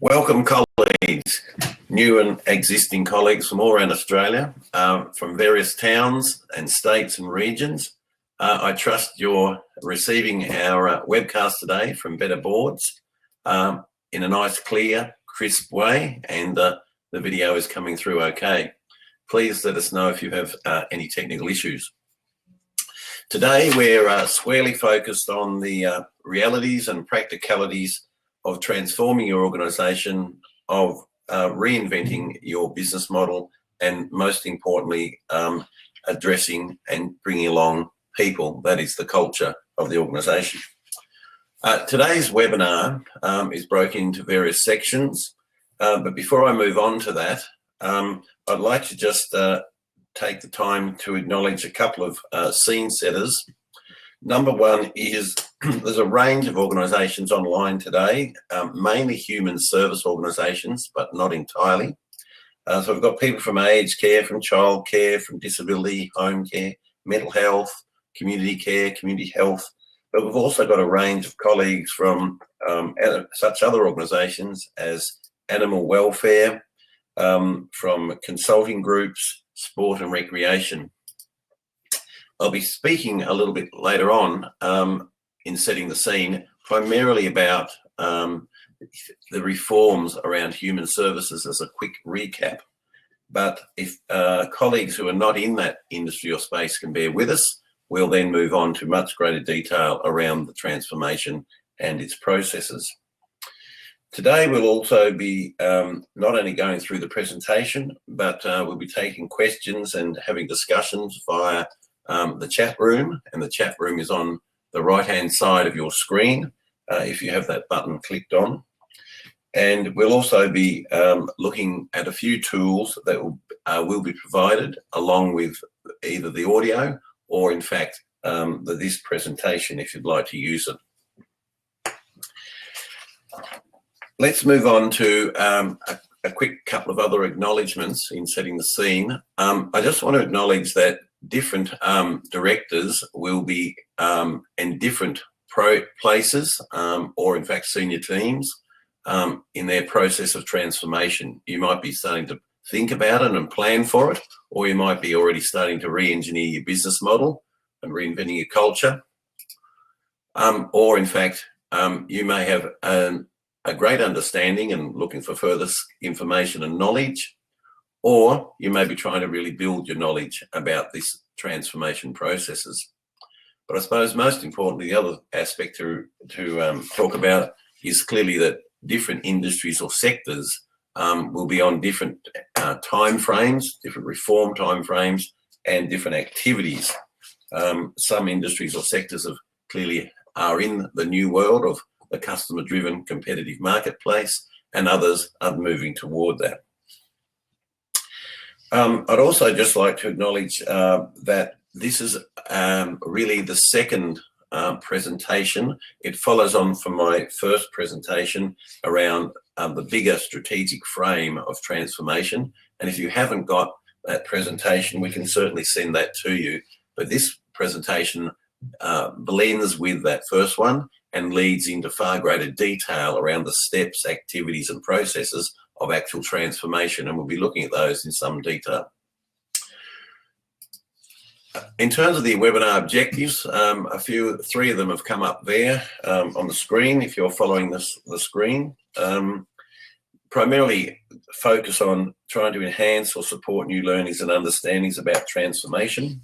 Welcome colleagues, new and existing colleagues from all around Australia, from various towns and states and regions. I trust you're receiving our webcast today from Better Boards in a nice, clear, crisp way, and the video is coming through okay. Please let us know if you have any technical issues. Today we're squarely focused on the realities and practicalities of transforming your organisation, of reinventing your business model, and most importantly, addressing and bringing along people, that is the culture of the organisation. Today's webinar is broken into various sections, but before I move on to that, I'd like to just take the time to acknowledge a couple of scene setters. Number one is there's a range of organisations online today, mainly human service organisations, but not entirely. So we've got people from aged care, from child care, from disability, home care, mental health, community care, community health. But we've also got a range of colleagues from such other organisations as animal welfare, from consulting groups, sport and recreation. I'll be speaking a little bit later on in setting the scene, primarily about the reforms around human services as a quick recap. But if colleagues who are not in that industry or space can bear with us, we'll then move on to much greater detail around the transformation and its processes. Today we'll also be not only going through the presentation, but we'll be taking questions and having discussions via the chat room, and the chat room is on the right hand side of your screen if you have that button clicked on. And we'll also be looking at a few tools that will be provided along with either the audio or in fact this presentation if you'd like to use it. Let's move on to a quick couple of other acknowledgements in setting the scene. I just want to acknowledge that different directors will be in different places or in fact senior teams in their process of transformation. You might be starting to think about it and plan for it, or you might be already starting to re-engineer your business model and reinventing your culture, or in fact you may have a great understanding and looking for further information and knowledge, or you may be trying to really build your knowledge about this transformation processes. But I suppose most importantly, the other aspect to talk about is clearly that different industries or sectors will be on different time frames, different reform time frames, and different activities. Some industries or sectors clearly are in the new world of a customer-driven competitive marketplace, and others are moving toward that. I'd also just like to acknowledge that this is really the second presentation. It follows on from my first presentation around the bigger strategic frame of transformation. And if you haven't got that presentation, we can certainly send that to you. But this presentation blends with that first one and leads into far greater detail around the steps, activities and processes of actual transformation, and we'll be looking at those in some detail. In terms of the webinar objectives, three of them have come up there on the screen if you're following the screen. Primarily focus on trying to enhance or support new learnings and understandings about transformation.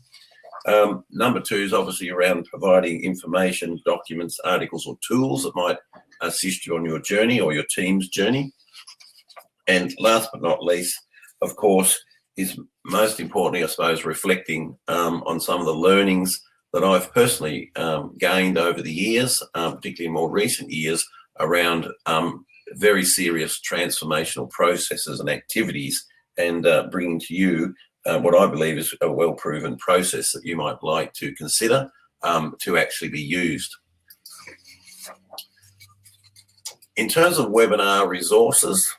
Number two is obviously around providing information, documents, articles or tools that might assist you on your journey or your team's journey. And last but not least, of course, is most importantly, I suppose, reflecting on some of the learnings that I've personally gained over the years, particularly in more recent years, around very serious transformational processes and activities, and bringing to you what I believe is a well-proven process that you might like to consider to actually be used. In terms of webinar resources,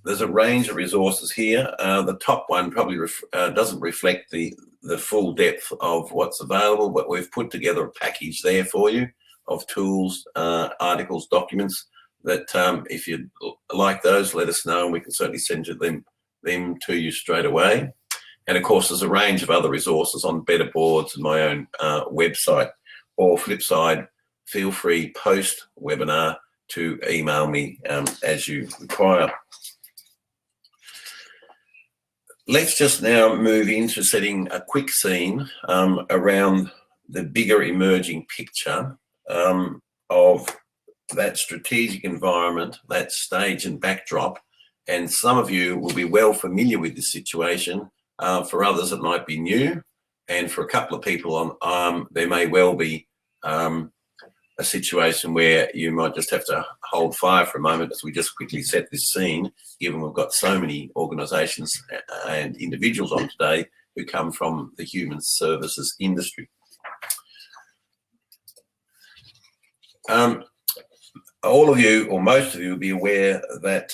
there's a range of resources here. The top one probably doesn't reflect the full depth of what's available, but we've put together a package there for you of tools, articles, documents that if you like those, let us know and we can certainly send you them to you straight away. And of course, there's a range of other resources on Better Boards and my own website. Or flip side, feel free post-webinar to email me as you require. Let's just now move into setting a quick scene around the bigger emerging picture of that strategic environment, that stage and backdrop. And some of you will be well familiar with this situation. For others, it might be new. And for a couple of people, there may well be a situation where you might just have to hold fire for a moment as we just quickly set this scene, given we've got so many organisations and individuals on today who come from the human services industry. All of you, or most of you, will be aware that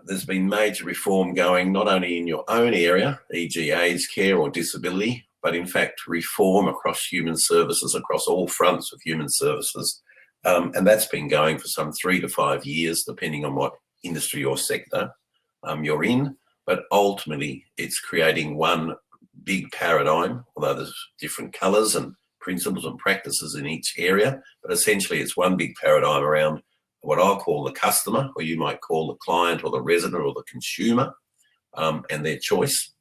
there's been major reform going not only in your own area, e.g. aged care or disability, but in fact reform across human services, across all fronts of human services. And that's been going for some 3 to 5 years, depending on what industry or sector you're in. But ultimately, it's creating one big paradigm, although there's different colours and principles and practices in each area. But essentially, it's one big paradigm around what I'll call the customer, or you might call the client or the resident or the consumer, and their choice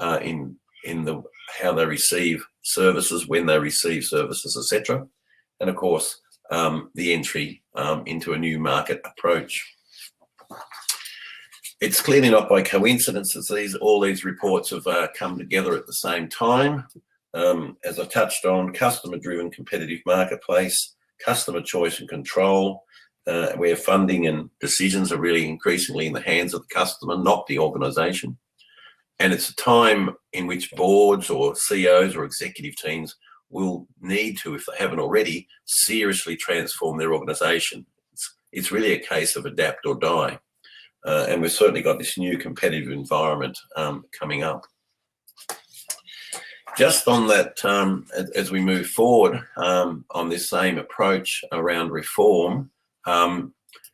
in how they receive services, when they receive services, etc. And of course, the entry into a new market approach. It's clearly not by coincidence that all these reports have come together at the same time. As I touched on, customer-driven competitive marketplace, customer choice and control, where funding and decisions are really increasingly in the hands of the customer, not the organisation. And it's a time in which boards or CEOs or executive teams will need to, if they haven't already, seriously transform their organisation. It's really a case of adapt or die. And we've certainly got this new competitive environment coming up. Just on that, as we move forward on this same approach around reform,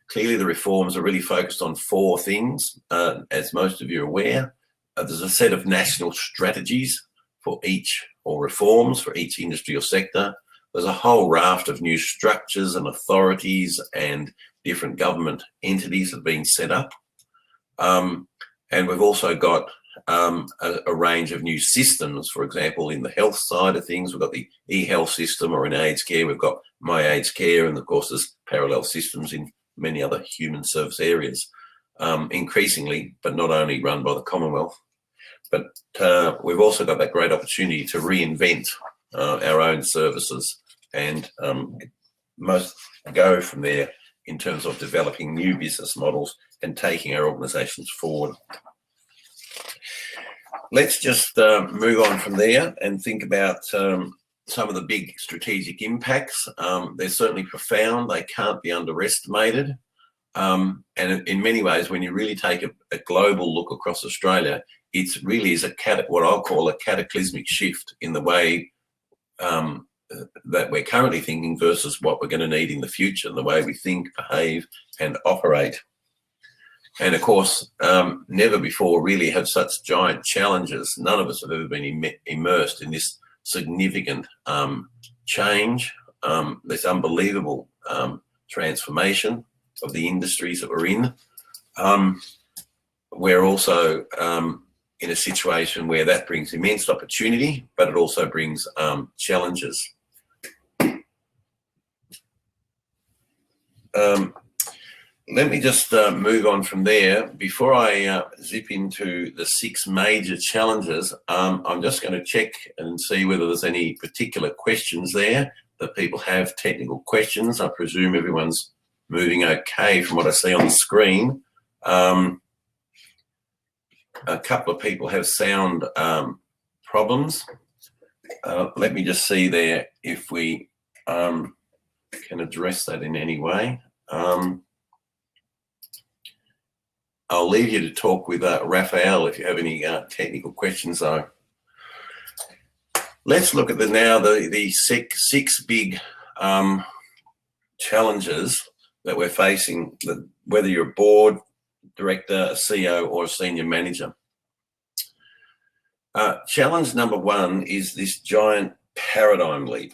clearly the reforms are really focused on 4 things, as most of you are aware. There's a set of national strategies for each, or reforms for each industry or sector. There's a whole raft of new structures and authorities and different government entities that have been set up. And we've also got a range of new systems. For example, in the health side of things, we've got the e-health system, or in aged care, we've got my aged care, and of course there's parallel systems in many other human service areas, increasingly, but not only run by the Commonwealth. But we've also got that great opportunity to reinvent our own services and most go from there in terms of developing new business models and taking our organisations forward. Let's just move on from there and think about some of the big strategic impacts. They're certainly profound. They can't be underestimated. And in many ways, when you really take a global look across Australia, it really is what I'll call a cataclysmic shift in the way that we're currently thinking versus what we're going to need in the future, the way we think, behave and operate. And of course, never before really have such giant challenges. None of us have ever been immersed in this significant change, this unbelievable transformation of the industries that we're in. We're also in a situation where that brings immense opportunity, but it also brings challenges. Let me just move on from there. Before I zip into the 6 major challenges, I'm just going to check and see whether there's any particular questions there that people have, technical questions. I presume everyone's moving okay from what I see on the screen. A couple of people have sound problems. Let me just see there if we can address that in any way. I'll leave you to talk with Raphael if you have any technical questions though. Let's look at the 6 big challenges that we're facing, whether you're a board, director, a CEO, or a senior manager. Challenge number one is this giant paradigm leap.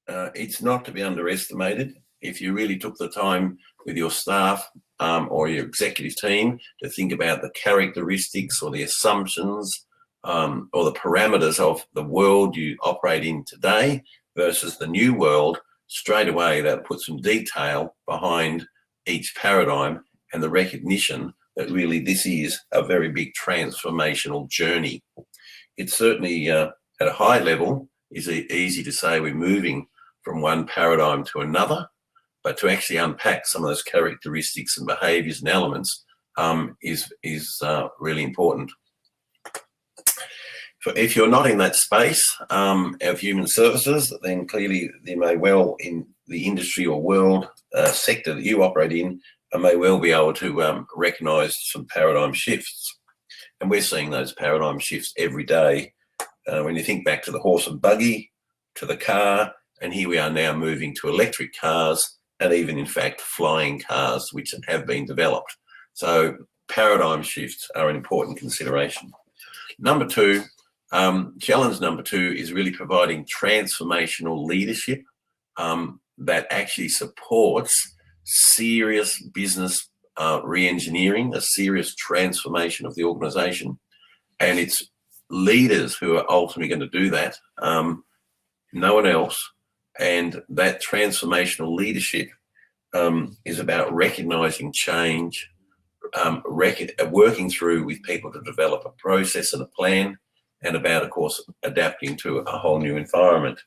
It's not to be underestimated. If you really took the time with your staff or your executive team to think about the characteristics or the assumptions or the parameters of the world you operate in today versus the new world, straight away that put some detail behind each paradigm and the recognition that really this is a very big transformational journey. It's certainly at a high level is easy to say we're moving from one paradigm to another, but to actually unpack some of those characteristics and behaviours and elements is really important. If you're not in that space of human services, then clearly you may well, in the industry or world sector that you operate in, may well be able to recognise some paradigm shifts. And we're seeing those paradigm shifts every day. When you think back to the horse and buggy, to the car, and here we are now moving to electric cars and even, in fact, flying cars, which have been developed. So paradigm shifts are an important consideration. Number two, challenge number two is really providing transformational leadership that actually supports serious business re-engineering, a serious transformation of the organisation. And it's leaders who are ultimately going to do that, no one else. And that transformational leadership is about recognising change, working through with people to develop a process and a plan, and about, of course, adapting to a whole new environment.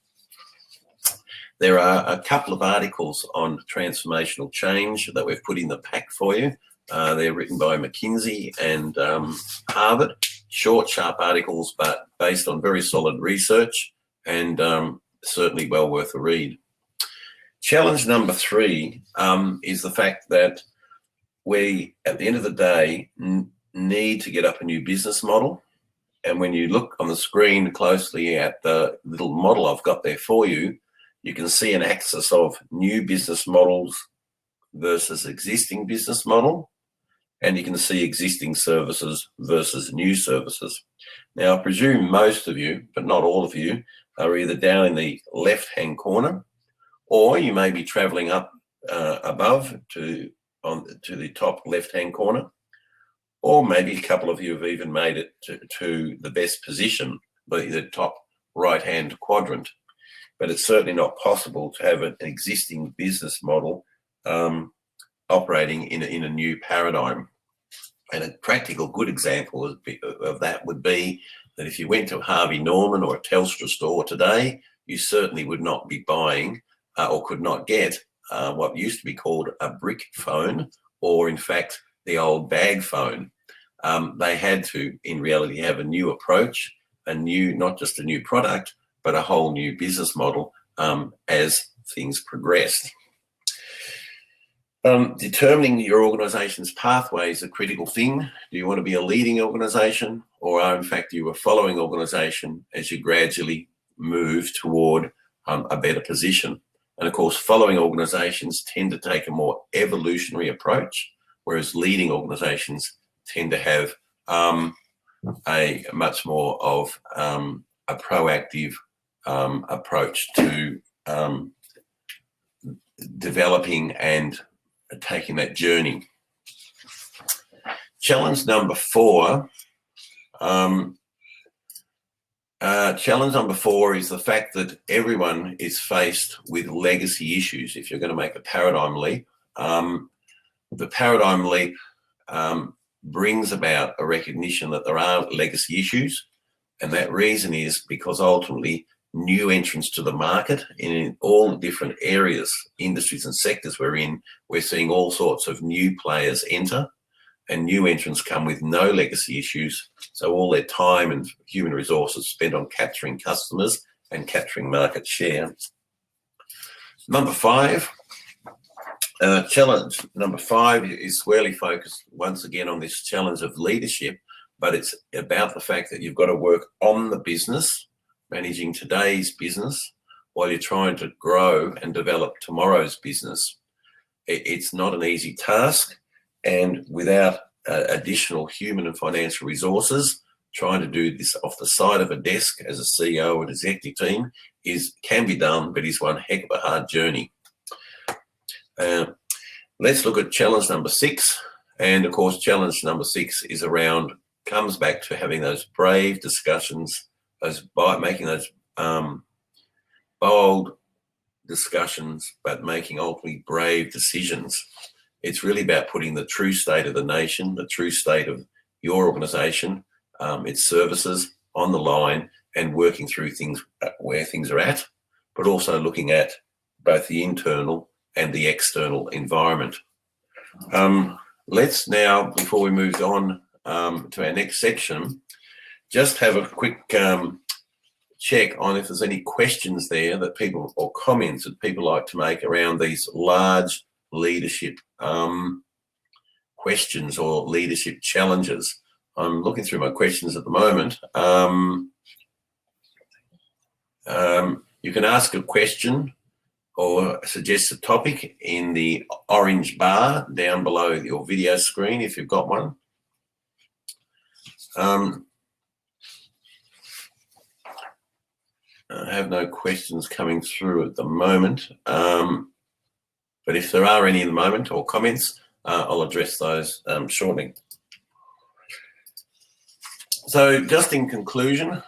There are a couple of articles on transformational change that we've put in the pack for you. They're written by McKinsey and Harvard. Short, sharp articles, but based on very solid research and certainly well worth a read. Challenge number three is the fact that we, at the end of the day, need to get up a new business model. And when you look on the screen closely at the little model I've got there for you, you can see an axis of new business models versus existing business model. And you can see existing services versus new services. Now, I presume most of you, but not all of you, are either down in the left-hand corner, or you may be travelling up above to the top left-hand corner, or maybe a couple of you have even made it to the best position, the top right-hand quadrant. But it's certainly not possible to have an existing business model operating in a new paradigm. And a practical good example of that would be that if you went to Harvey Norman or a Telstra store today, you certainly would not be buying or could not get what used to be called a brick phone, or in fact, the old bag phone. They had to, in reality, have a new approach, not just a new product, but a whole new business model as things progressed. Determining your organisation's pathway is a critical thing. Do you want to be a leading organisation, or are in fact you a following organisation as you gradually move toward a better position? And of course, following organisations tend to take a more evolutionary approach, whereas leading organisations tend to have a much more of a proactive approach to developing and taking that journey. Challenge number four. Is the fact that everyone is faced with legacy issues. If you're going to make a paradigm leap, the paradigm leap brings about a recognition that there are legacy issues, and that reason is because ultimately new entrants to the market in all the different areas, industries and sectors we're seeing all sorts of new players enter, and new entrants come with no legacy issues. So all their time and human resources spent on capturing customers and capturing market share. Number five, challenge number five is squarely focused once again on this challenge of leadership, but it's about the fact that you've got to work on the business, managing today's business while you're trying to grow and develop tomorrow's business. It's not an easy task, and without additional human and financial resources, trying to do this off the side of a desk as a CEO or executive team can be done, but is one heck of a hard journey. Let's look at challenge number 6. And of course, challenge number 6 comes back to having those brave discussions, making those bold discussions, but making ultimately brave decisions. It's really about putting the true state of the nation, the true state of your organisation, its services on the line, and working through things where things are at, but also looking at both the internal and the external environment. Let's now, before we move on to our next section, just have a quick check on if there's any questions there that people, or comments that people like to make around these large leadership questions or leadership challenges. I'm looking through my questions at the moment. You can ask a question or suggest a topic in the orange bar down below your video screen if you've got one. I have no questions coming through at the moment, but if there are any in the moment or comments, I'll address those shortly. So just in conclusion,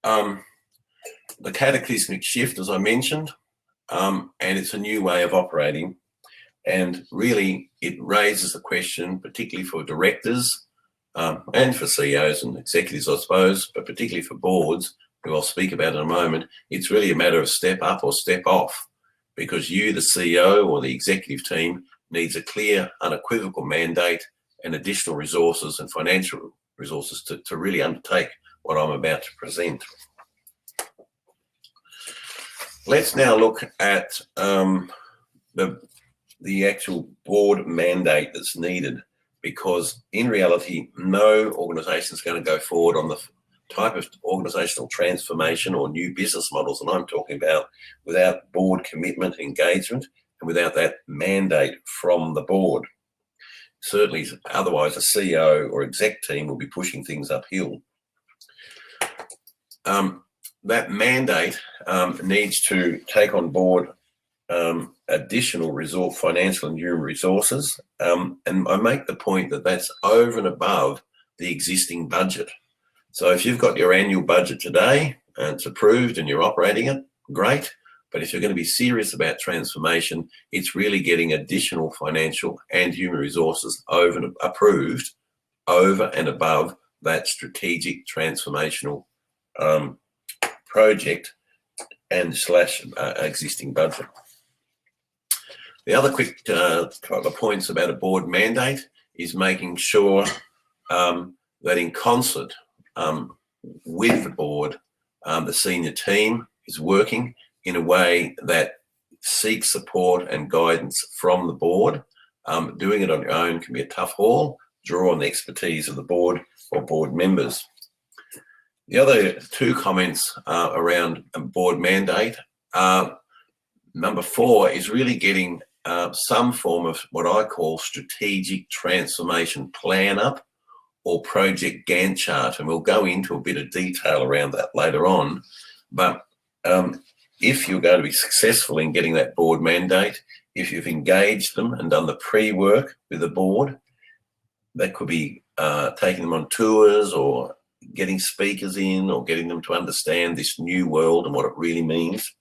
the cataclysmic shift, as I mentioned, and it's a new way of operating, and really it raises the question, particularly for directors and for CEOs and executives, I suppose, but particularly for boards, who I'll speak about in a moment. It's really a matter of step up or step off, because you, the CEO or the executive team, needs a clear, unequivocal mandate and additional resources and financial resources to really undertake what I'm about to present. Let's now look at the actual board mandate that's needed, because in reality, no organisation is going to go forward on the type of organisational transformation or new business models that I'm talking about without board commitment, engagement, and without that mandate from the board. Certainly, otherwise a CEO or exec team will be pushing things uphill. That mandate needs to take on board additional financial and human resources, and I make the point that that's over and above the existing budget. So if you've got your annual budget today and it's approved and you're operating it, great. But if you're going to be serious about transformation, it's really getting additional financial and human resources approved over and above that strategic transformational project and / existing budget. The other quick couple of points about a board mandate is making sure that in concert with the board, the senior team is working in a way that seeks support and guidance from the board. Doing it on your own can be a tough haul. Draw on the expertise of the board or board members. The other 2 comments around a board mandate. Number 4 is really getting some form of what I call strategic transformation plan up or project Gantt chart, and we'll go into a bit of detail around that later on. But if you're going to be successful in getting that board mandate, if you've engaged them and done the pre-work with the board, that could be taking them on tours or getting speakers in or getting them to understand this new world and what it really means.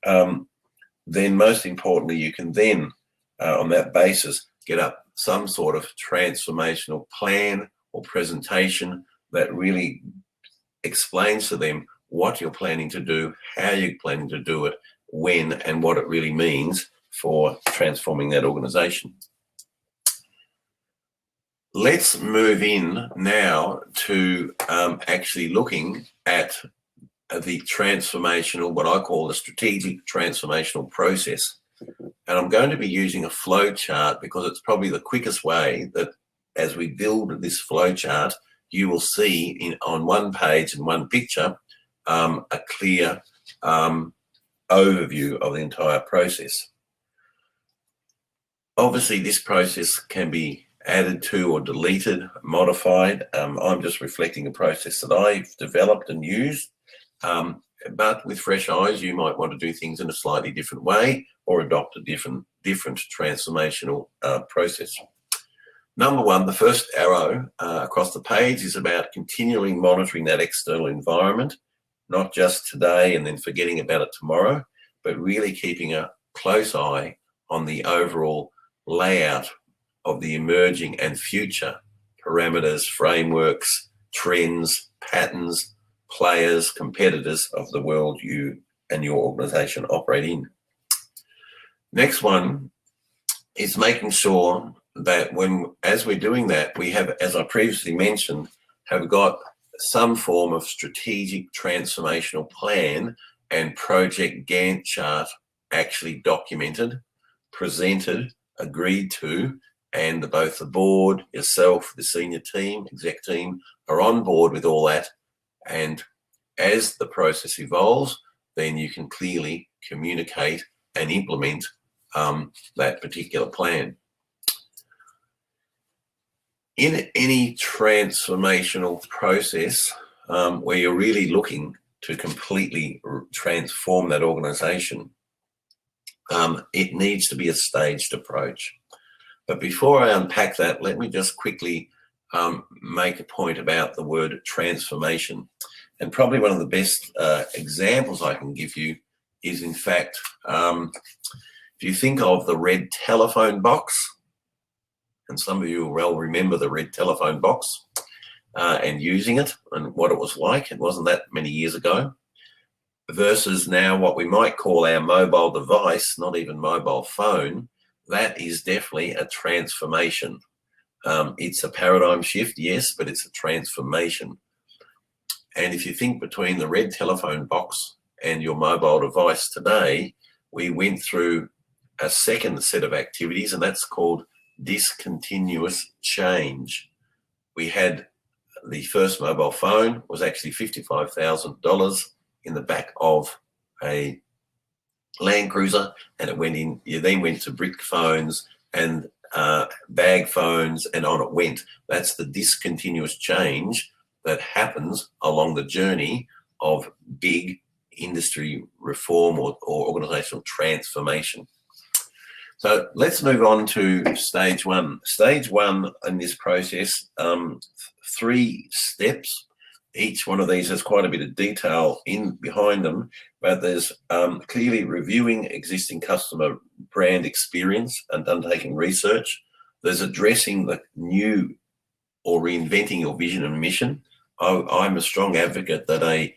Then most importantly, you can then, on that basis, get up some sort of transformational plan or presentation that really explains to them what you're planning to do, how you're planning to do it, when, and what it really means for transforming that organisation. Let's move in now to actually looking at the transformational, what I call the strategic transformational process. And I'm going to be using a flow chart because it's probably the quickest way that as we build this flow chart, you will see on one page and one picture a clear overview of the entire process. Obviously, this process can be added to or deleted, modified. I'm just reflecting a process that I've developed and used. But with fresh eyes, you might want to do things in a slightly different way or adopt a different transformational process. Number one, the first arrow across the page is about continually monitoring that external environment, not just today and then forgetting about it tomorrow, but really keeping a close eye on the overall layout of the emerging and future parameters, frameworks, trends, patterns, players, competitors of the world you and your organisation operate in. Next one is making sure that as we're doing that, we have, as I previously mentioned, have got some form of strategic transformational plan and project Gantt chart actually documented, presented, agreed to, and both the board, yourself, the senior team, exec team are on board with all that. And as the process evolves, then you can clearly communicate and implement that particular plan. In any transformational process where you're really looking to completely transform that organisation, it needs to be a staged approach. But before I unpack that, let me just quickly make a point about the word transformation. And probably one of the best examples I can give you is, in fact, if you think of the red telephone box, and some of you will well remember the red telephone box and using it and what it was like. It wasn't that many years ago, versus now what we might call our mobile device, not even mobile phone. That is definitely a transformation. It's a paradigm shift, yes, but it's a transformation. And if you think between the red telephone box and your mobile device today, we went through a second set of activities, and that's called discontinuous change. We had the first mobile phone was actually $55,000 in the back of a Land Cruiser, and it went in. You then went to brick phones and bag phones, and on it went. That's the discontinuous change that happens along the journey of big industry reform or organisational transformation. So let's move on to stage one. Stage one in this process, 3 steps. Each one of these has quite a bit of detail behind them, but there's clearly reviewing existing customer brand experience and undertaking research. There's addressing the new or reinventing your vision and mission. I'm a strong advocate that a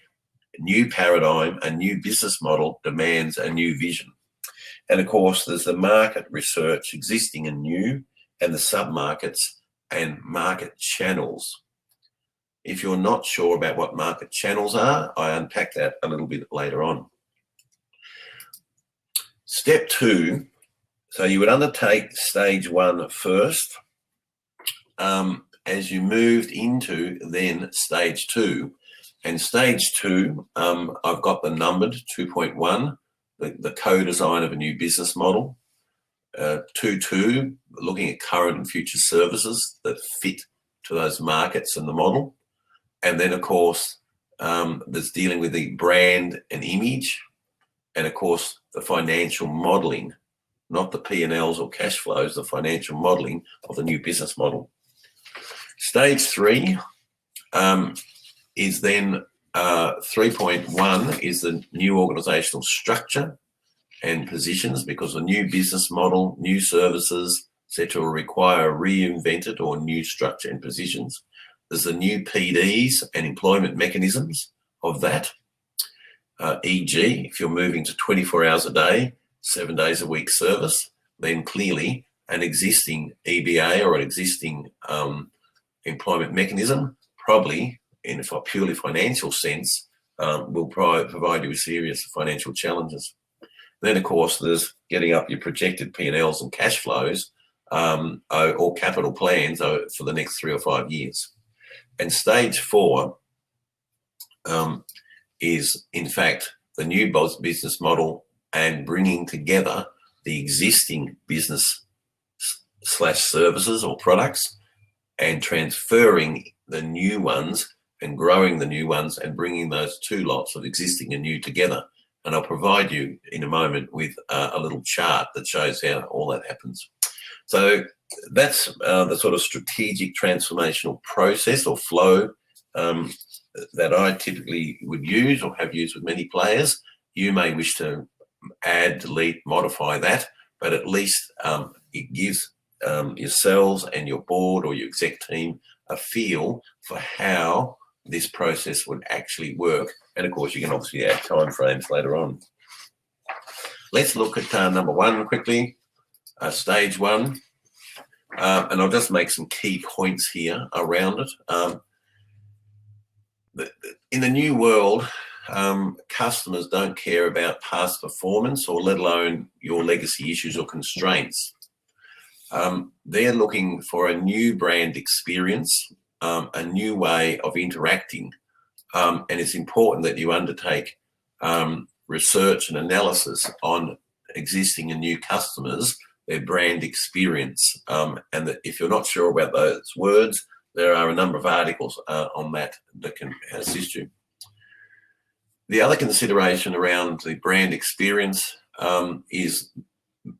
new paradigm, a new business model demands a new vision. And of course, there's the market research, existing and new, and the sub-markets and market channels. If you're not sure about what market channels are, I unpack that a little bit later on. Step 2, so you would undertake stage 1 first. As you moved into then stage 2, and stage 2, I've got the numbered 2.1, the co-design of a new business model. 2.2, looking at current and future services that fit to those markets and the model. And then, of course, there's dealing with the brand and image, and, of course, the financial modelling, not the P&Ls or cash flows, the financial modelling of the new business model. Stage 3 is then 3.1 is the new organisational structure and positions, because a new business model, new services, etc., will require reinvented or new structure and positions. There's the new PDs and employment mechanisms of that, e.g., if you're moving to 24 hours a day, 7 days a week service, then clearly an existing EBA or an existing employment mechanism, probably in a purely financial sense, will provide you with serious financial challenges. Then, of course, there's getting up your projected P&Ls and cash flows or capital plans for the next 3 or 5 years. And stage 4 is, in fact, the new business model and bringing together the existing business services or products, and transferring the new ones and growing the new ones and bringing those two lots of existing and new together. And I'll provide you in a moment with a little chart that shows how all that happens. So that's the sort of strategic transformational process or flow that I typically would use or have used with many players. You may wish to add, delete, modify that, but at least it gives yourselves and your board or your exec team a feel for how this process would actually work. And of course, you can obviously add timeframes later on. Let's look at number one quickly, stage one. And I'll just make some key points here around it. In the new world, customers don't care about past performance or let alone your legacy issues or constraints. They're looking for a new brand experience, a new way of interacting. And it's important that you undertake research and analysis on existing and new customers, their brand experience. And that if you're not sure about those words, there are a number of articles on that can assist you. The other consideration around the brand experience is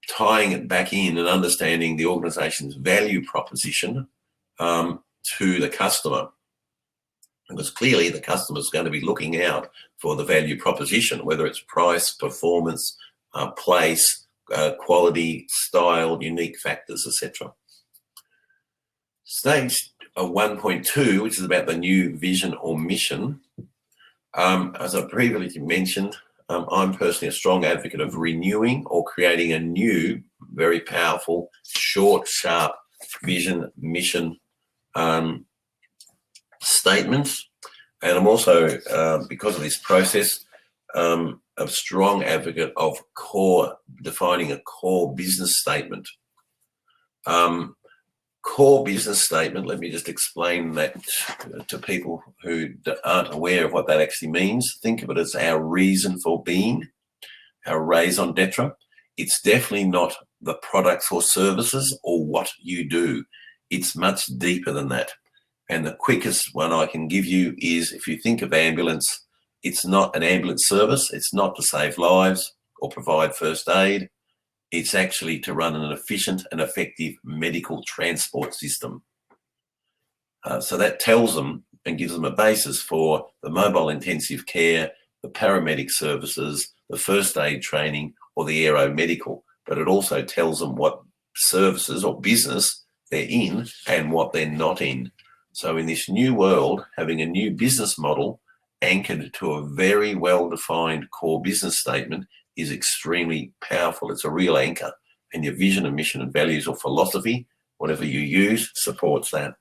tying it back in and understanding the organisation's value proposition to the customer. Because clearly the customer is going to be looking out for the value proposition, whether it's price, performance, place, quality, style, unique factors, etc. Stage 1.2, which is about the new vision or mission. As I previously mentioned, I'm personally a strong advocate of renewing or creating a new, very powerful, short, sharp vision, mission statement. And I'm also, because of this process, a strong advocate of defining a core business statement. Core business statement, let me just explain that to people who aren't aware of what that actually means. Think of it as our reason for being, our raison d'etre. It's definitely not the products or services or what you do. It's much deeper than that. And the quickest one I can give you is, if you think of ambulance, it's not an ambulance service. It's not to save lives or provide first aid. It's actually to run an efficient and effective medical transport system. So that tells them and gives them a basis for the mobile intensive care, the paramedic services, the first aid training, or the aeromedical. But it also tells them what services or business they're in and what they're not in. So in this new world, having a new business model anchored to a very well-defined core business statement is extremely powerful. It's a real anchor, and your vision and mission and values or philosophy, whatever you use, supports that.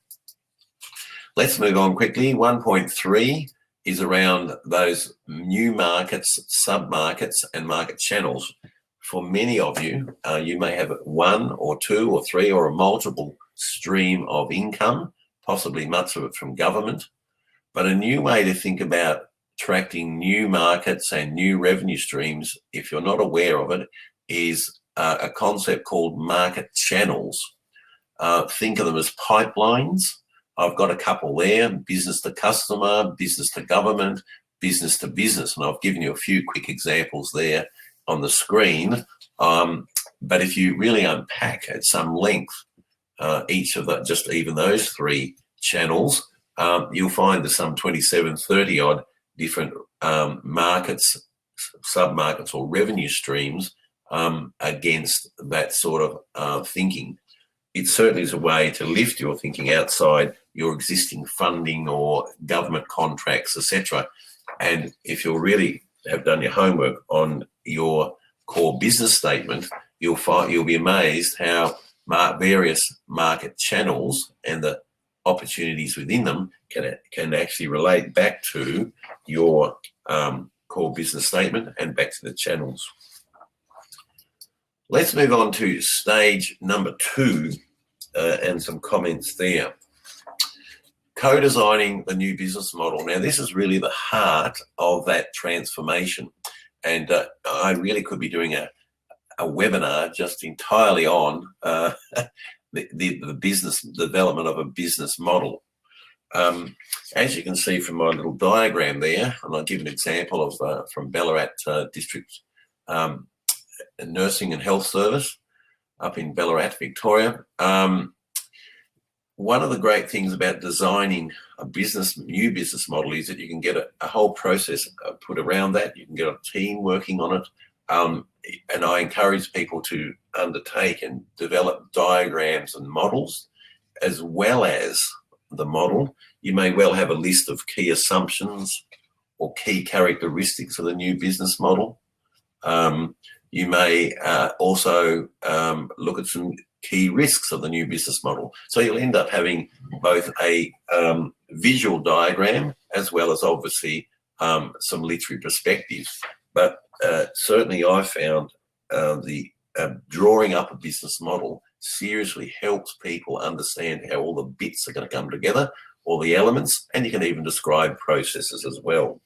Let's move on quickly. 1.3 is around those new markets, sub-markets and market channels. For many of you, you may have one or two or three or a multiple stream of income, possibly much of it from government. But a new way to think about attracting new markets and new revenue streams, if you're not aware of it, is a concept called market channels. Think of them as pipelines. I've got a couple there: business to customer, business to government, business to business. And I've given you a few quick examples there on the screen. But if you really unpack at some length each of the, just even those three channels, you'll find there's some 27, 30 odd different markets, sub-markets or revenue streams against that sort of thinking. It certainly is a way to lift your thinking outside your existing funding or government contracts, etc. And if you really have done your homework on your core business statement, you'll be amazed how various market channels and the opportunities within them can actually relate back to your core business statement and back to the channels. Let's move on to stage number 2 and some comments there. Co-designing the new business model. Now, this is really the heart of that transformation. And I really could be doing a webinar just entirely on the business development of a business model. As you can see from my little diagram there, and I'll give an example of from Ballarat District Nursing and Health Service up in Ballarat, Victoria. One of the great things about designing a new business model is that you can get a whole process put around that. You can get a team working on it. And I encourage people to undertake and develop diagrams and models. As well as the model, you may well have a list of key assumptions or key characteristics of the new business model. You may also look at some key risks of the new business model. So you'll end up having both a visual diagram as well as obviously some literary perspectives. But certainly I found the drawing up a business model seriously helps people understand how all the bits are going to come together, all the elements, and you can even describe processes as well.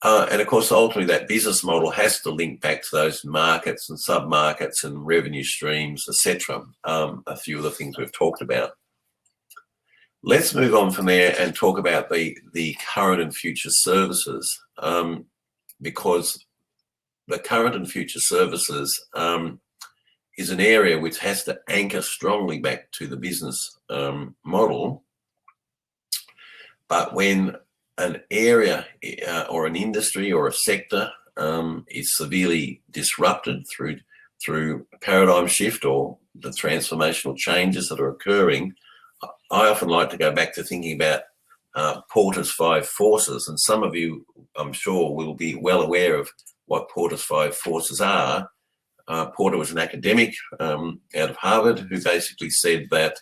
And of course, ultimately that business model has to link back to those markets and sub-markets and revenue streams, etc. A few of the things we've talked about. Let's move on from there and talk about the current and future services, because the current and future services is an area which has to anchor strongly back to the business model. But when an area or an industry or a sector is severely disrupted through a paradigm shift or the transformational changes that are occurring, I often like to go back to thinking about Porter's 5 forces, and some of you, I'm sure, will be well aware of what Porter's 5 forces are. Porter was an academic out of Harvard who basically said that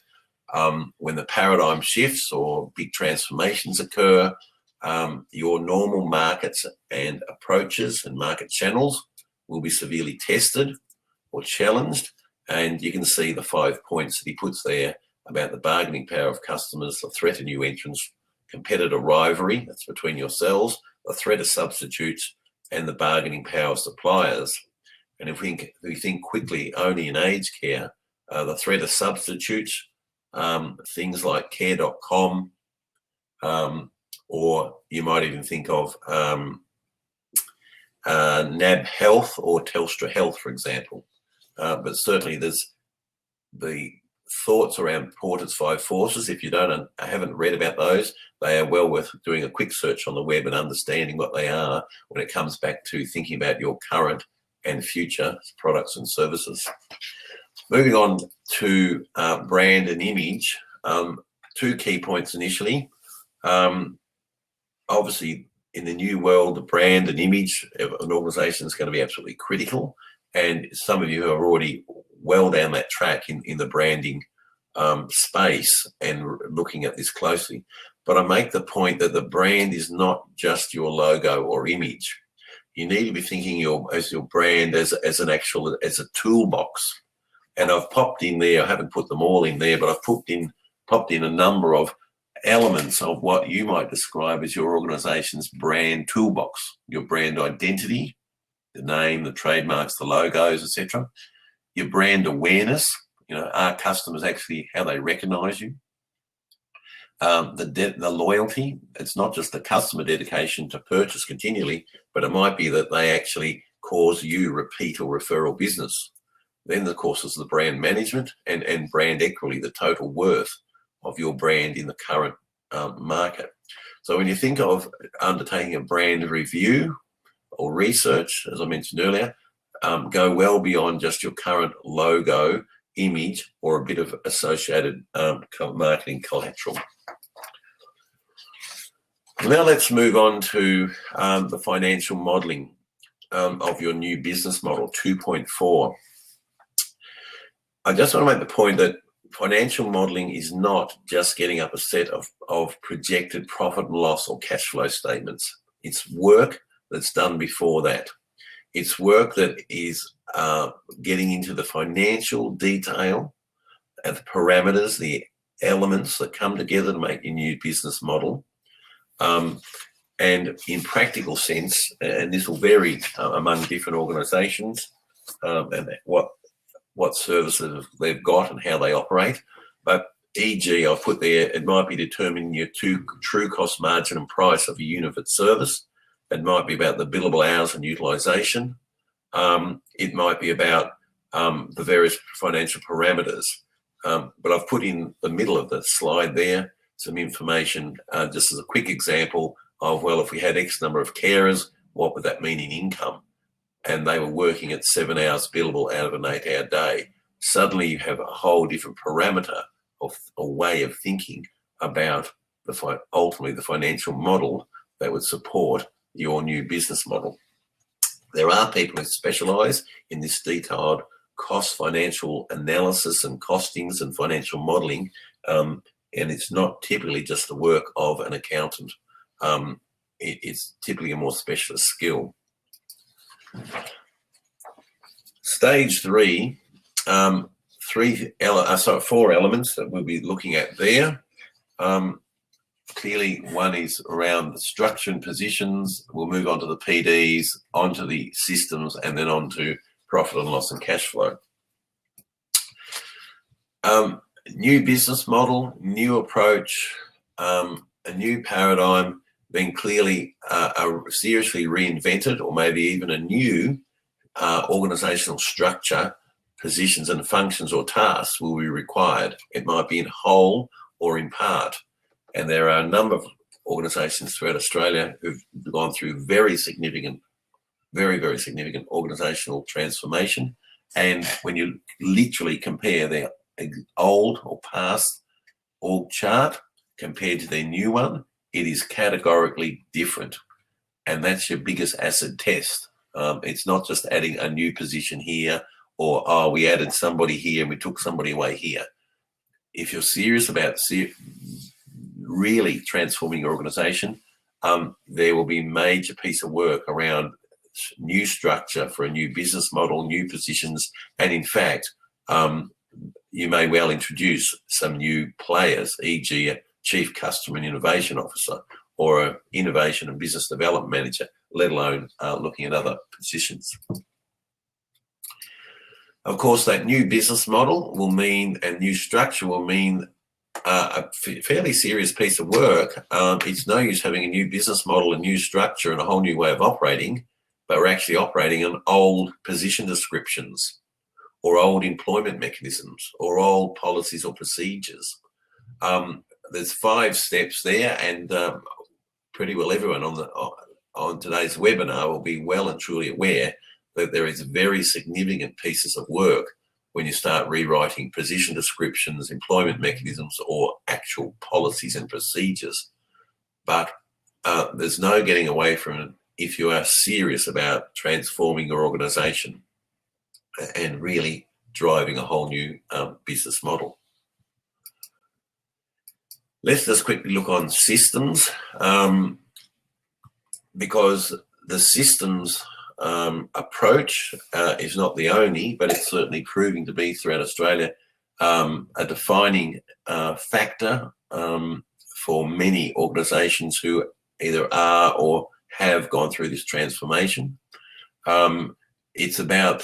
when the paradigm shifts or big transformations occur, your normal markets and approaches and market channels will be severely tested or challenged. And you can see the 5 points that he puts there about the bargaining power of customers, the threat of new entrants, competitor rivalry, that's between yourselves, the threat of substitutes, and the bargaining power of suppliers. And if we think quickly only in aged care, the threat of substitutes, things like care.com, or you might even think of NAB Health or Telstra Health, for example. But certainly there's the thoughts around Porter's 5 forces. If you haven't read about those, they are well worth doing a quick search on the web and understanding what they are when it comes back to thinking about your current and future products and services. Moving on to brand and image, 2 key points initially. Obviously, in the new world, the brand and image of an organisation is going to be absolutely critical. And some of you are already well down that track in the branding space and looking at this closely. But I make the point that the brand is not just your logo or image. You need to be thinking as your brand as a toolbox. And I've popped in there, I haven't put them all in there, but I've popped in a number of elements of what you might describe as your organisation's brand toolbox. Your brand identity, the name, the trademarks, the logos, etc. Your brand awareness, are customers actually how they recognise you? The loyalty, it's not just the customer dedication to purchase continually, but it might be that they actually cause you repeat or referral business. Then, of course, is the brand management and brand equity, the total worth of your brand in the current market. So when you think of undertaking a brand review or research, as I mentioned earlier, go well beyond just your current logo, image, or a bit of associated marketing collateral. Now let's move on to the financial modelling of your new business model, 2.4. I just want to make the point that financial modelling is not just getting up a set of projected profit and loss or cash flow statements. It's work that's done before that. It's work that is getting into the financial detail and the parameters, the elements that come together to make your new business model. And in practical sense, and this will vary among different organisations and what what services they've got and how they operate. But e.g., I've put there, it might be determining your true cost margin and price of a unit of service. It might be about the billable hours and utilisation. It might be about the various financial parameters. But I've put in the middle of the slide there some information just as a quick example of, well, if we had X number of carers, what would that mean in income? And they were working at 7 hours billable out of an 8-hour day. Suddenly you have a whole different parameter of a way of thinking about ultimately the financial model that would support your new business model. There are people who specialise in this detailed cost financial analysis and costings and financial modelling, and it's not typically just the work of an accountant. It's typically a more specialist skill. Stage 3, 4 elements that we'll be looking at there. Clearly, one is around the structure and positions. We'll move on to the PDs, onto the systems, and then on to profit and loss and cash flow. New business model, new approach, a new paradigm being clearly seriously reinvented, or maybe even a new organisational structure, positions and functions or tasks will be required. It might be in whole or in part. And there are a number of organisations throughout Australia who've gone through very, very significant organisational transformation. And when you literally compare their old or past org chart compared to their new one, it is categorically different. And that's your biggest acid test. It's not just adding a new position here, or, oh, we added somebody here and we took somebody away here. If you're serious about really transforming your organisation, there will be a major piece of work around new structure for a new business model, new positions, and in fact, you may well introduce some new players, e.g. a Chief Customer and Innovation Officer or an Innovation and Business Development Manager, let alone looking at other positions. Of course, that new business model will mean, and new structure will mean, a fairly serious piece of work. It's no use having a new business model, a new structure, and a whole new way of operating, but we're actually operating on old position descriptions or old employment mechanisms or old policies or procedures. There's 5 steps there, and pretty well everyone on today's webinar will be well and truly aware that there is very significant pieces of work when you start rewriting position descriptions, employment mechanisms, or actual policies and procedures. But there's no getting away from it if you are serious about transforming your organisation and really driving a whole new business model. Let's just quickly look on systems, because the systems approach is not the only, but it's certainly proving to be throughout Australia a defining factor for many organisations who either are or have gone through this transformation. It's about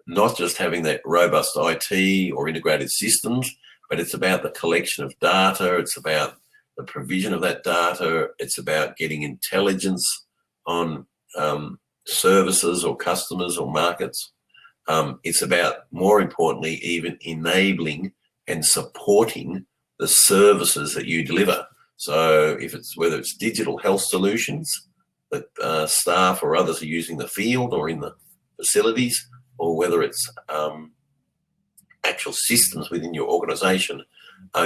not just having that robust IT or integrated systems, but it's about the collection of data. It's about the provision of that data. It's about getting intelligence on services or customers or markets. It's about, more importantly, even enabling and supporting the services that you deliver. So whether it's digital health solutions that staff or others are using in the field or in the facilities, or whether it's actual systems within your organisation,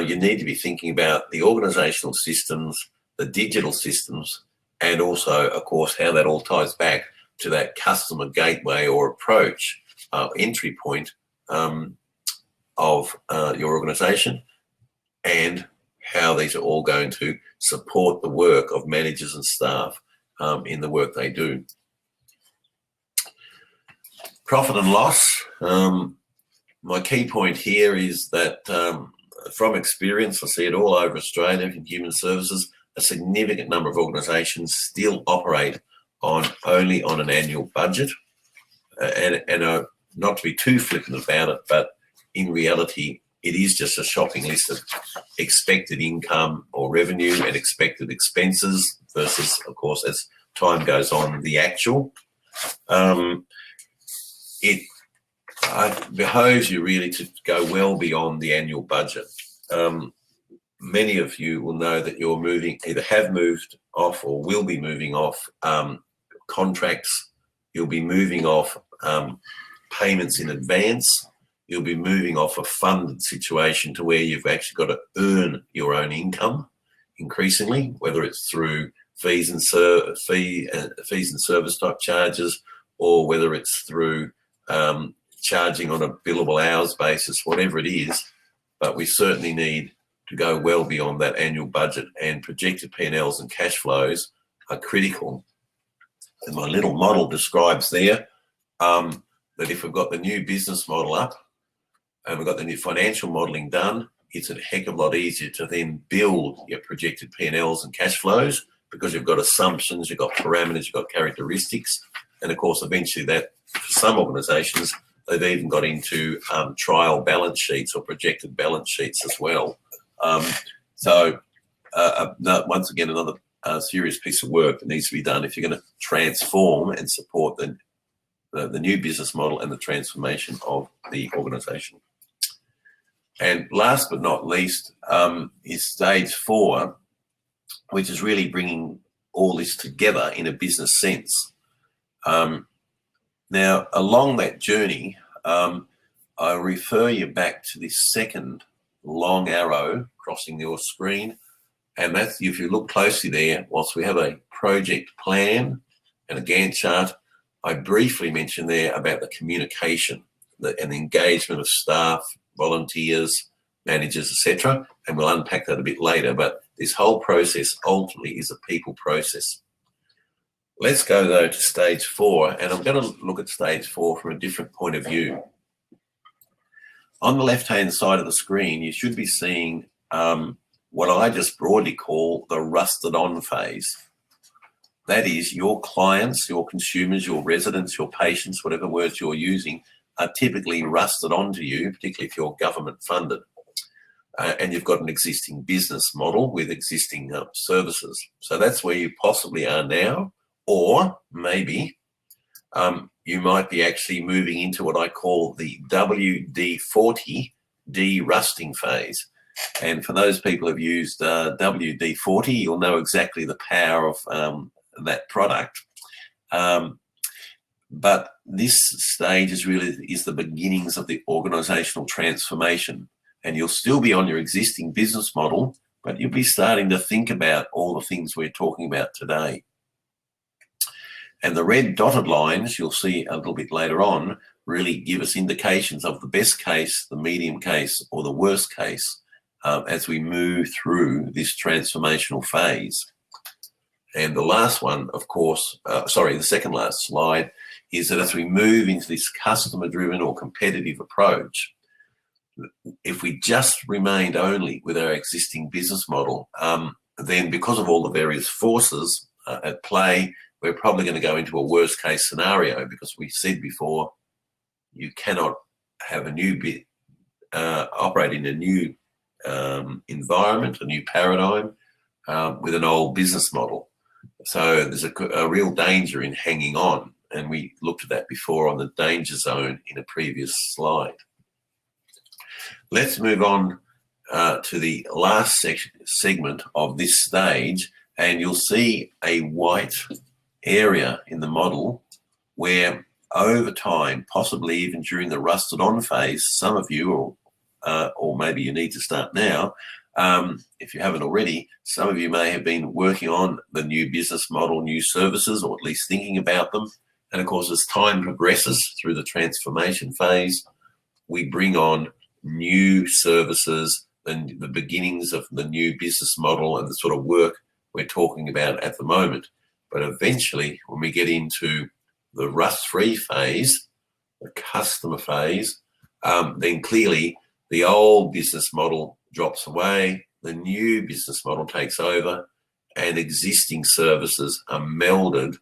you need to be thinking about the organisational systems, the digital systems, and also, of course, how that all ties back to that customer gateway or approach, entry point of your organisation, and how these are all going to support the work of managers and staff in the work they do. Profit and loss. My key point here is that from experience, I see it all over Australia in human services, a significant number of organisations still operate only on an annual budget, and not to be too flippant about it, but in reality, it is just a shopping list of expected income or revenue and expected expenses versus, of course, as time goes on, the actual. It behoves you really to go well beyond the annual budget. Many of you will know that you're either have moved off or will be moving off contracts. You'll be moving off payments in advance. You'll be moving off a funded situation to where you've actually got to earn your own income increasingly, whether it's through fees and service type charges, or whether it's through charging on a billable hours basis, whatever it is. But we certainly need to go well beyond that annual budget, and projected P&Ls and cash flows are critical. And my little model describes there that if we've got the new business model up and we've got the new financial modelling done, it's a heck of a lot easier to then build your projected P&Ls and cash flows, because you've got assumptions, you've got parameters, you've got characteristics. And of course, eventually that, for some organisations, they've even got into trial balance sheets or projected balance sheets as well. Once again, another serious piece of work that needs to be done if you're going to transform and support the new business model and the transformation of the organisation. And last but not least is stage 4, which is really bringing all this together in a business sense. Now, along that journey, I refer you back to this second long arrow crossing your screen. And that's, if you look closely there, whilst we have a project plan and a Gantt chart, I briefly mentioned there about the communication and the engagement of staff, volunteers, managers, etc. And we'll unpack that a bit later. But this whole process ultimately is a people process. Let's go, though, to stage 4. And I'm going to look at stage 4 from a different point of view. On the left-hand side of the screen, you should be seeing what I just broadly call the rusted on phase. That is, your clients, your consumers, your residents, your patients, whatever words you're using, are typically rusted onto you, particularly if you're government funded. And you've got an existing business model with existing services. So that's where you possibly are now, or maybe you might be actually moving into what I call the WD-40 de-rusting phase. And for those people who've used WD-40, you'll know exactly the power of that product. But this stage is the beginnings of the organisational transformation. And you'll still be on your existing business model, but you'll be starting to think about all the things we're talking about today. And the red dotted lines, you'll see a little bit later on, really give us indications of the best case, the medium case, or the worst case as we move through this transformational phase. And the last one, of course, the second last slide, is that as we move into this customer-driven or competitive approach, if we just remained only with our existing business model, then because of all the various forces at play, we're probably going to go into a worst case scenario, because we said before, you cannot have a new bit, operate in a new environment, a new paradigm with an old business model. So there's a real danger in hanging on. And we looked at that before on the danger zone in a previous slide. Let's move on to the last segment of this stage, and you'll see a white area in the model where over time, possibly even during the rusted on phase, some of you, or maybe you need to start now, if you haven't already, some of you may have been working on the new business model, new services, or at least thinking about them. And of course, as time progresses through the transformation phase, we bring on new services and the beginnings of the new business model and the sort of work we're talking about at the moment. But eventually, when we get into the rust-free phase, the customer phase, then clearly the old business model drops away, the new business model takes over, and existing services are melded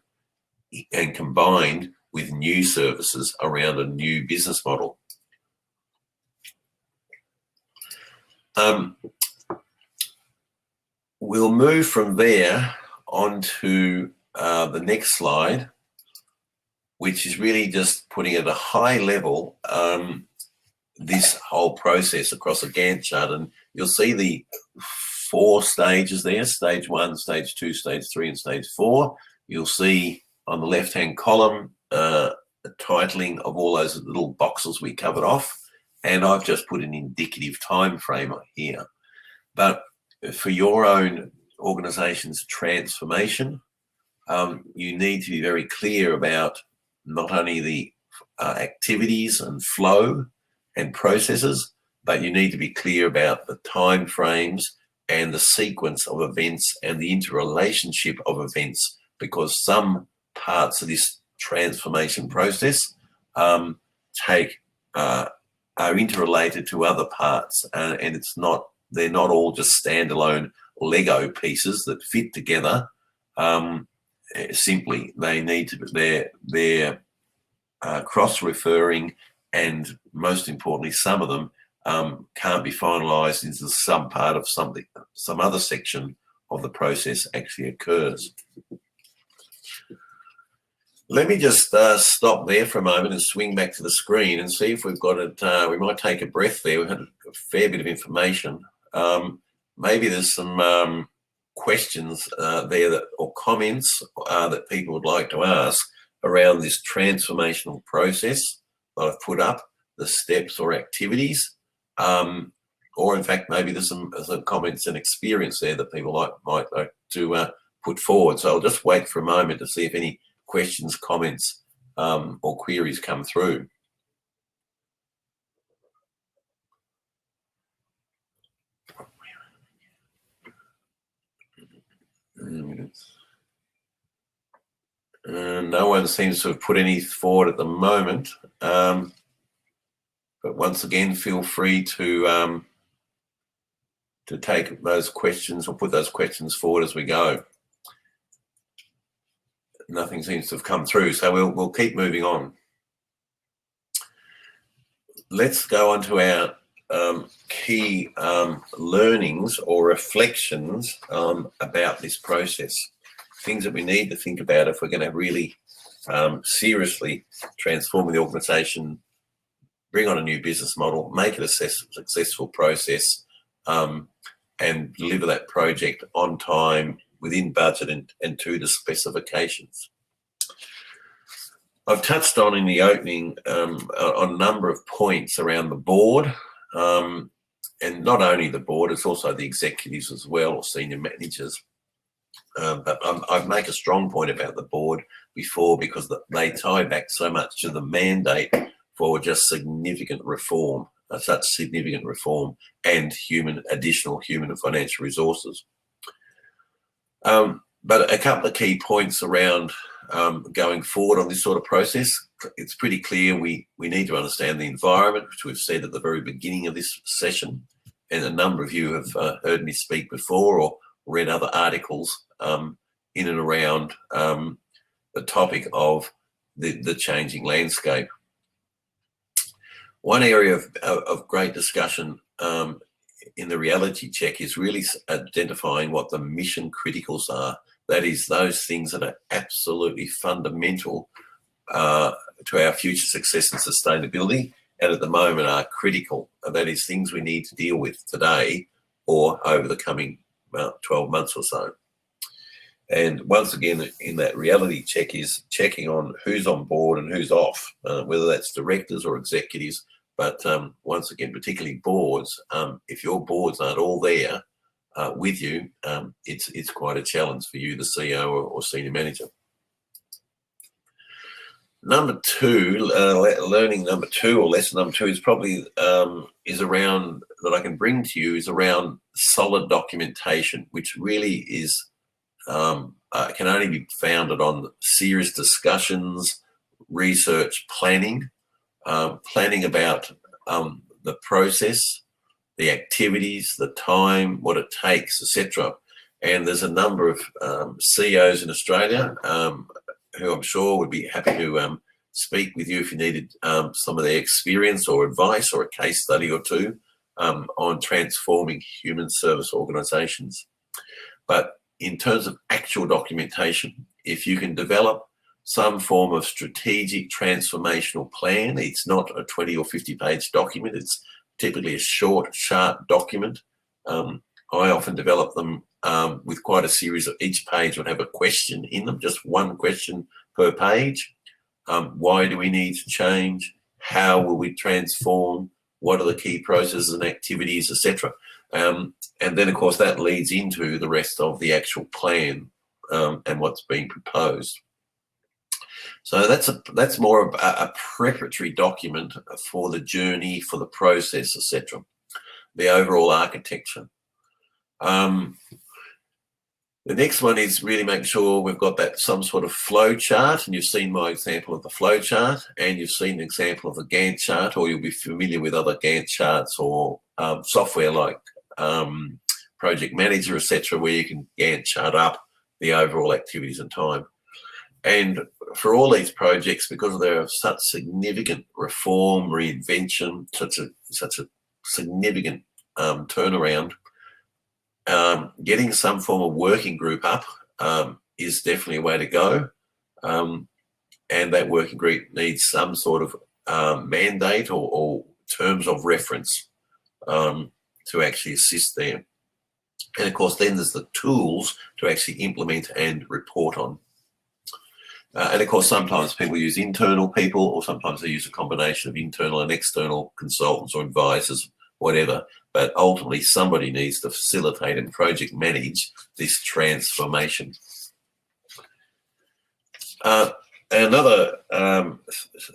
and combined with new services around a new business model. We'll move from there on to the next slide, which is really just putting at a high level this whole process across a Gantt chart. And you'll see the 4 stages there: stage 1, stage 2, stage 3, and stage 4. You'll see on the left-hand column the titling of all those little boxes we covered off. And I've just put an indicative time frame here. But for your own organisation's transformation, you need to be very clear about not only the activities and flow and processes, but you need to be clear about the time frames and the sequence of events and the interrelationship of events, because some parts of this transformation process are interrelated to other parts, and they're not all just standalone Lego pieces that fit together. Simply, they need to they're cross-referring, and most importantly, some of them can't be finalised into some part of something, some other section of the process actually occurs. Let me just stop there for a moment and swing back to the screen and see if we've got it. We might take a breath there. We've had a fair bit of information. Maybe there's some questions there or comments that people would like to ask around this transformational process that I've put up, the steps or activities, or in fact, maybe there's some comments and experience there that people might like to put forward. So I'll just wait for a moment to see if any questions, comments, or queries come through. No one seems to have put any forward at the moment, but once again, feel free to take those questions or put those questions forward as we go. Nothing seems to have come through, so we'll keep moving on. Let's go on to our key learnings or reflections about this process. Things that we need to think about if we're going to really seriously transform the organisation, bring on a new business model, make it a successful process, and deliver that project on time, within budget, and to the specifications. I've touched on in the opening on a number of points around the board, and not only the board, it's also the executives as well, or senior managers. But I make a strong point about the board before, because they tie back so much to the mandate for just significant reform, such significant reform, and additional human and financial resources. But a couple of key points around going forward on this sort of process. It's pretty clear we need to understand the environment, which we've said at the very beginning of this session, and a number of you have heard me speak before or read other articles in and around the topic of the changing landscape. One area of great discussion in the reality check is really identifying what the mission criticals are. That is, those things that are absolutely fundamental to our future success and sustainability, and at the moment are critical. That is, things we need to deal with today or over the coming 12 months or so. And once again, in that reality check is checking on who's on board and who's off, whether that's directors or executives. But once again, particularly boards, if your boards aren't all there with you, it's quite a challenge for you, the CEO or senior manager. Number two, learning number two, or lesson number two, is probably is around, that I can bring to you, is around solid documentation, which really is can only be founded on serious discussions, research, planning about the process, the activities, the time, what it takes, etc. And there's a number of CEOs in Australia who I'm sure would be happy to speak with you if you needed some of their experience or advice or a case study or two on transforming human service organisations. But in terms of actual documentation, if you can develop some form of strategic transformational plan, it's not a 20 or 50 page document, it's typically a short, sharp document. I often develop them with quite a series of, each page would have a question in them, just one question per page. Why do we need to change? How will we transform? What are the key processes and activities, etc.? And then, of course, that leads into the rest of the actual plan and what's being proposed. So that's more of a preparatory document for the journey, for the process, etc. The overall architecture. The next one is really making sure we've got that some sort of flow chart, and you've seen my example of the flow chart, and you've seen an example of the Gantt chart, or you'll be familiar with other Gantt charts or software like Project Manager, etc., where you can Gantt chart up the overall activities and time. And for all these projects, because they're of such significant reform, reinvention, such a significant turnaround, getting some form of working group up is definitely a way to go. And that working group needs some sort of mandate or terms of reference to actually assist there. And of course, then there's the tools to actually implement and report on. And of course, sometimes people use internal people, or sometimes they use a combination of internal and external consultants or advisors, whatever. But ultimately, somebody needs to facilitate and project manage this transformation. Another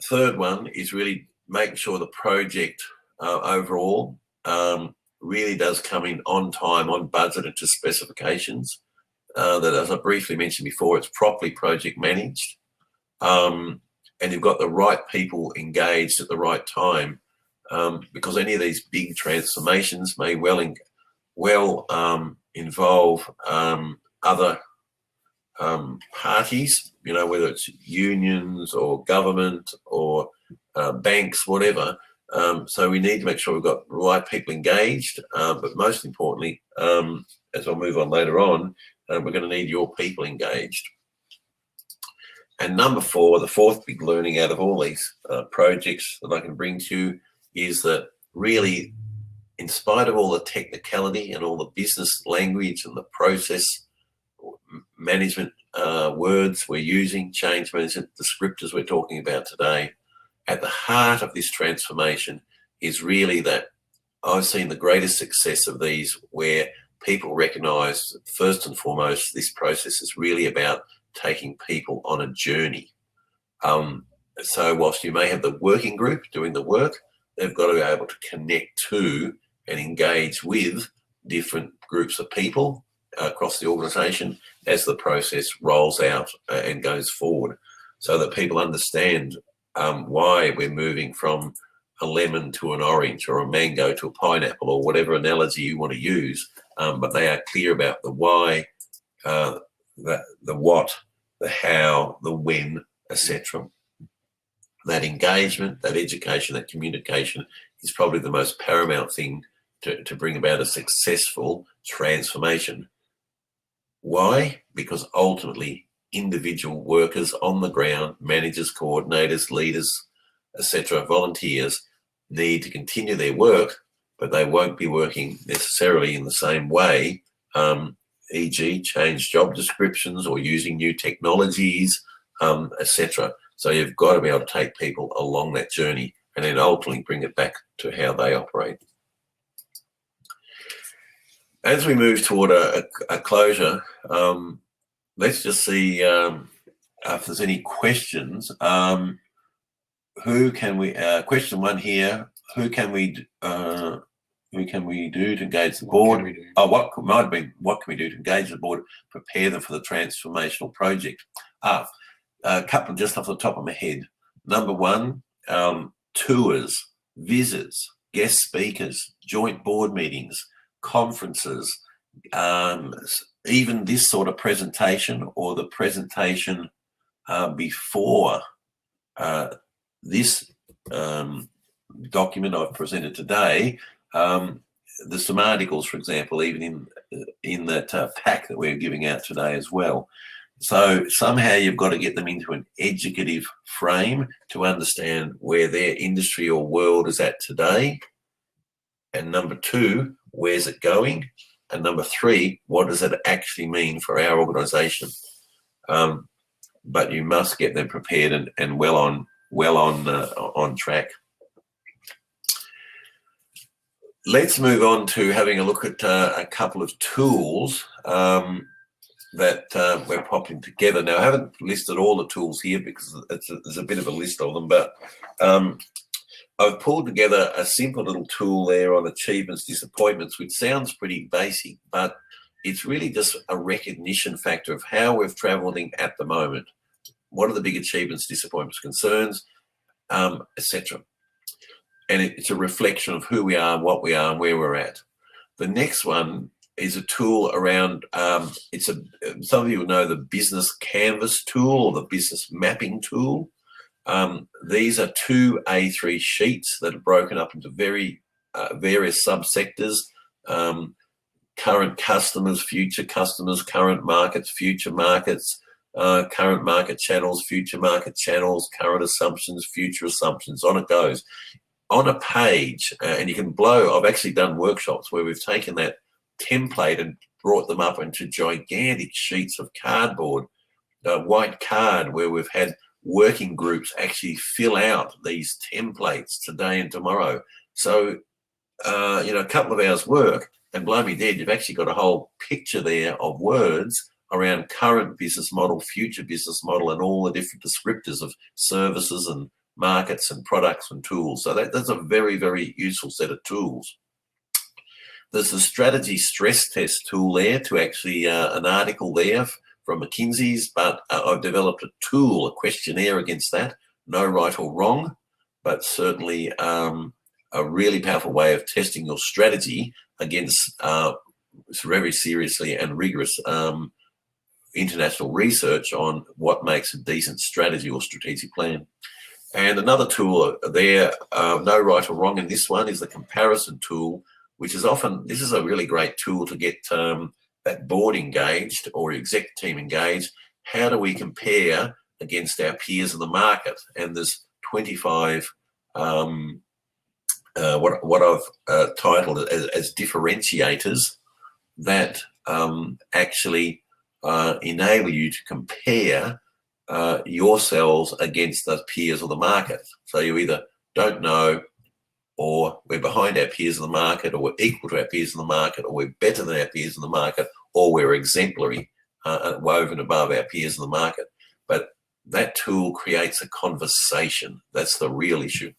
third one is really making sure the project overall really does come in on time, on budget, and to specifications. That, as I briefly mentioned before, it's properly project managed, and you've got the right people engaged at the right time, because any of these big transformations may well involve other parties, whether it's unions or government or banks, whatever. So we need to make sure we've got the right people engaged, but most importantly, as I'll move on later on, we're going to need your people engaged. And number 4, the fourth big learning out of all these projects that I can bring to you is that really, in spite of all the technicality and all the business language and the process management words we're using, change management, the descriptors we're talking about today, at the heart of this transformation is really that I've seen the greatest success of these where people recognise that first and foremost, this process is really about taking people on a journey. So whilst you may have the working group doing the work, they've got to be able to connect to and engage with different groups of people across the organisation as the process rolls out and goes forward, so that people understand why we're moving from a lemon to an orange or a mango to a pineapple or whatever analogy you want to use, but they are clear about the why, the what, the how, the when, etc. That engagement, that education, that communication is probably the most paramount thing to bring about a successful transformation. Why? Because ultimately individual workers on the ground, managers, coordinators, leaders, etc., volunteers, need to continue their work, but they won't be working necessarily in the same way, e.g. change job descriptions or using new technologies, etc. So you've got to be able to take people along that journey and then ultimately bring it back to how they operate. As we move toward a closure, let's just see if there's any questions. Who can we? Question 1 here: Who can we do to engage the board? What can we do to engage the board? Prepare them for the transformational project. A couple just off the top of my head. Number 1, tours, visits, guest speakers, joint board meetings, conferences, even this sort of presentation or the presentation before This document I've presented today, there's some articles, for example, even in that pack that we're giving out today as well. So somehow you've got to get them into an educative frame to understand where their industry or world is at today. And number two, where's it going? And number three, what does it actually mean for our organisation? But you must get them prepared and well on track. Let's move on to having a look at a couple of tools that we're popping together. Now, I haven't listed all the tools here because there's a bit of a list of them, but I've pulled together a simple little tool there on achievements, disappointments, which sounds pretty basic, but it's really just a recognition factor of how we're traveling at the moment. What are the big achievements, disappointments, concerns, etc. And it's a reflection of who we are, what we are, and where we're at. The next one is a tool around, some of you will know the business canvas tool or the business mapping tool. These are 2 A3 sheets that are broken up into various subsectors, current customers, future customers, current markets, future markets, current market channels, future market channels, current assumptions, future assumptions, on it goes. On a page, and you can blow, I've actually done workshops where we've taken that template and brought them up into gigantic sheets of cardboard, white card, where we've had working groups actually fill out these templates today and tomorrow. So, a couple of hours work, and blow me dead, you've actually got a whole picture there of words around current business model, future business model, and all the different descriptors of services and markets and products and tools. So that's a very, very useful set of tools. There's a strategy stress test tool there to actually an article there from McKinsey's, but I've developed a tool, a questionnaire against that. No right or wrong, but certainly a really powerful way of testing your strategy against very seriously and rigorous international research on what makes a decent strategy or strategic plan. And another tool there, no right or wrong in this one, is the comparison tool, which is often, this is a really great tool to get that board engaged or exec team engaged. How do we compare against our peers in the market? And there's 25, what I've titled as differentiators that actually enable you to compare yourselves against the peers of the market. So you either don't know, or we're behind our peers in the market, or we're equal to our peers in the market, or we're better than our peers in the market, or we're exemplary, woven above our peers in the market. But that tool creates a conversation. That's the real issue.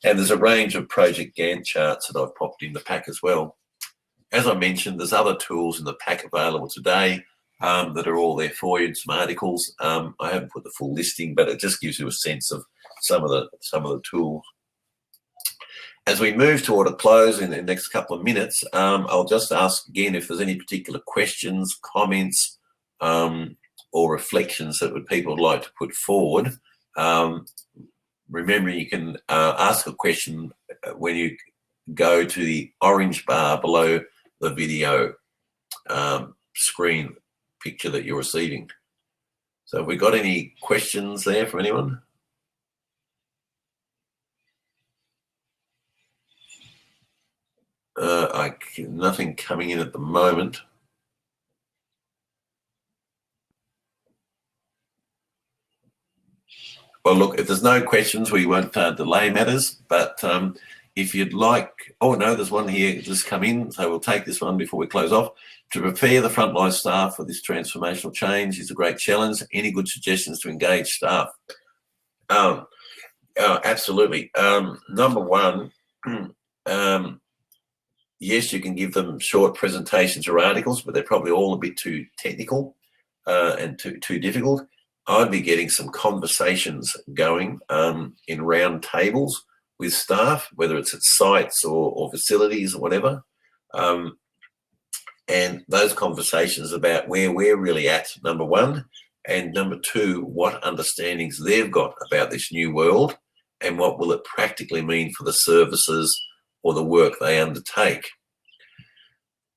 And there's a range of Project Gantt charts that I've popped in the pack as well. As I mentioned, there's other tools in the pack available today that are all there for you, some articles. I haven't put the full listing, but it just gives you a sense of some of the tools. As we move toward a close in the next couple of minutes, I'll just ask again if there's any particular questions, comments, or reflections that people would like to put forward. Remember, you can ask a question when you go to the orange bar below the video screen picture that you're receiving. So have we got any questions there from anyone? Nothing coming in at the moment. Well, look, if there's no questions, we won't delay matters, but if you'd like, oh no, there's one here just come in, so we'll take this one before we close off. To prepare the frontline staff for this transformational change is a great challenge. Any good suggestions to engage staff? Absolutely. Number one, yes, you can give them short presentations or articles, but they're probably all a bit too technical and too difficult. I'd be getting some conversations going in round tables with staff, whether it's at sites or facilities or whatever. And those conversations about where we're really at, number one, and number two, what understandings they've got about this new world and what will it practically mean for the services or the work they undertake.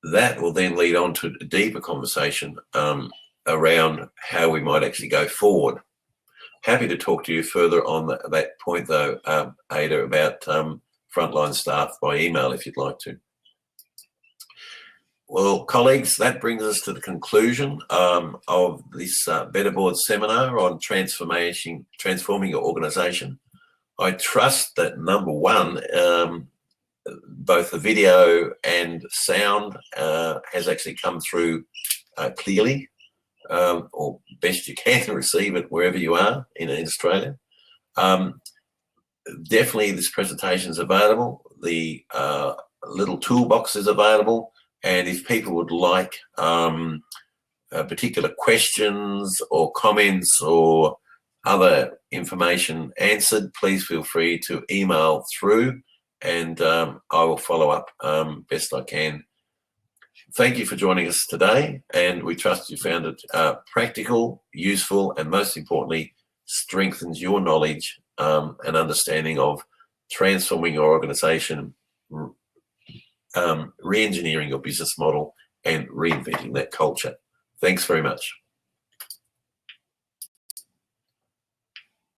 That will then lead on to a deeper conversation around how we might actually go forward. Happy to talk to you further on that point though, Ada, about frontline staff by email if you'd like to. Well, colleagues, that brings us to the conclusion of this Better Board seminar on transforming your organisation. I trust that number one, both the video and sound has actually come through clearly, or best you can receive it wherever you are in Australia. Definitely this presentation is available. The little toolbox is available. And if people would like particular questions or comments or other information answered, please feel free to email through and I will follow up best I can. Thank you for joining us today, and we trust you found it practical, useful, and most importantly, strengthens your knowledge and understanding of transforming your organisation, re-engineering your business model, and reinventing that culture. Thanks very much.